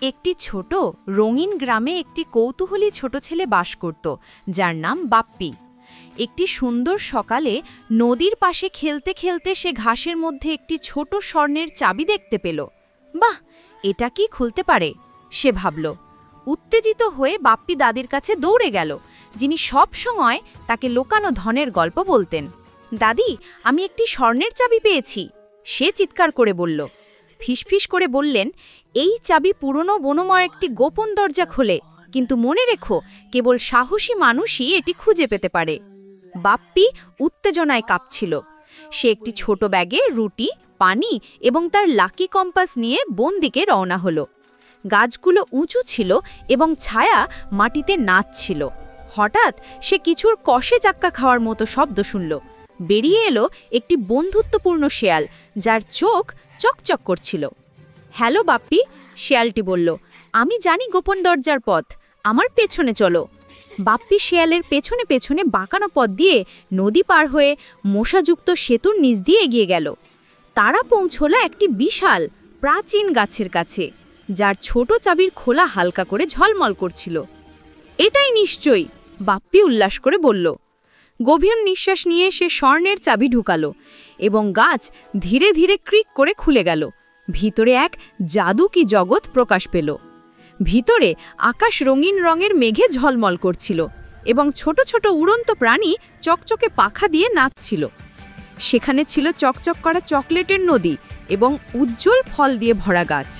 একটি ছোট রঙিন গ্রামে একটি কৌতূহলী ছোট ছেলে বাস করত, যার নাম বাপ্পি। একটি সুন্দর সকালে নদীর পাশে খেলতে খেলতে সে ঘাসের মধ্যে একটি ছোট স্বর্ণের চাবি দেখতে পেল। বাহ, এটা কি খুলতে পারে, সে ভাবল। উত্তেজিত হয়ে বাপ্পি দাদির কাছে দৌড়ে গেল, যিনি সব সময় তাকে লোকানো ধনের গল্প বলতেন। দাদি, আমি একটি স্বর্ণের চাবি পেয়েছি, সে চিৎকার করে বলল। ফিসফিস করে বললেন, এই চাবি পুরনো বনময় একটি গোপন দরজা খোলে, কিন্তু মনে রেখো, কেবল সাহসী মানুষই এটি খুঁজে পেতে পারে। বাপ্পি উত্তেজনায় কাঁপছিল। সে একটি ছোট ব্যাগে রুটি, পানি এবং তার লাকি কম্পাস নিয়ে বন দিকে রওনা হলো। গাছগুলো উঁচু ছিল এবং ছায়া মাটিতে নাচছিল। হঠাৎ সে কিছুর কষে চাক্কা খাওয়ার মতো শব্দ শুনল। বেরিয়ে এলো একটি বন্ধুত্বপূর্ণ শেয়াল, যার চোখ চকচক করছিল। হ্যালো বাপ্পি, শেয়ালটি বলল, আমি জানি গোপন দরজার পথ, আমার পেছনে চলো। বাপ্পি শেয়ালের পেছনে পেছনে বাঁকানো পথ দিয়ে নদী পার হয়ে মশাযুক্ত সেতুর নিচ দিয়ে এগিয়ে গেল। তারা পৌঁছলো একটি বিশাল প্রাচীন গাছের কাছে, যার ছোট চাবির খোলা হালকা করে ঝলমল করছিল। এটাই নিশ্চয়ই, বাপ্পি উল্লাস করে বলল। গভীর নিঃশ্বাস নিয়ে সে স্বর্ণের চাবি ঢুকালো এবং গাছ ধীরে ধীরে ক্রিক করে খুলে গেল। ভিতরে এক জাদু কি জগৎ প্রকাশ পেল। ভিতরে আকাশ রঙিন রঙের মেঘে ঝলমল করছিল এবং ছোট ছোট উড়ন্ত প্রাণী চকচকে পাখা দিয়ে নাচছিল। সেখানে ছিল চকচক করা চকলেটের নদী এবং উজ্জ্বল ফল দিয়ে ভরা গাছ।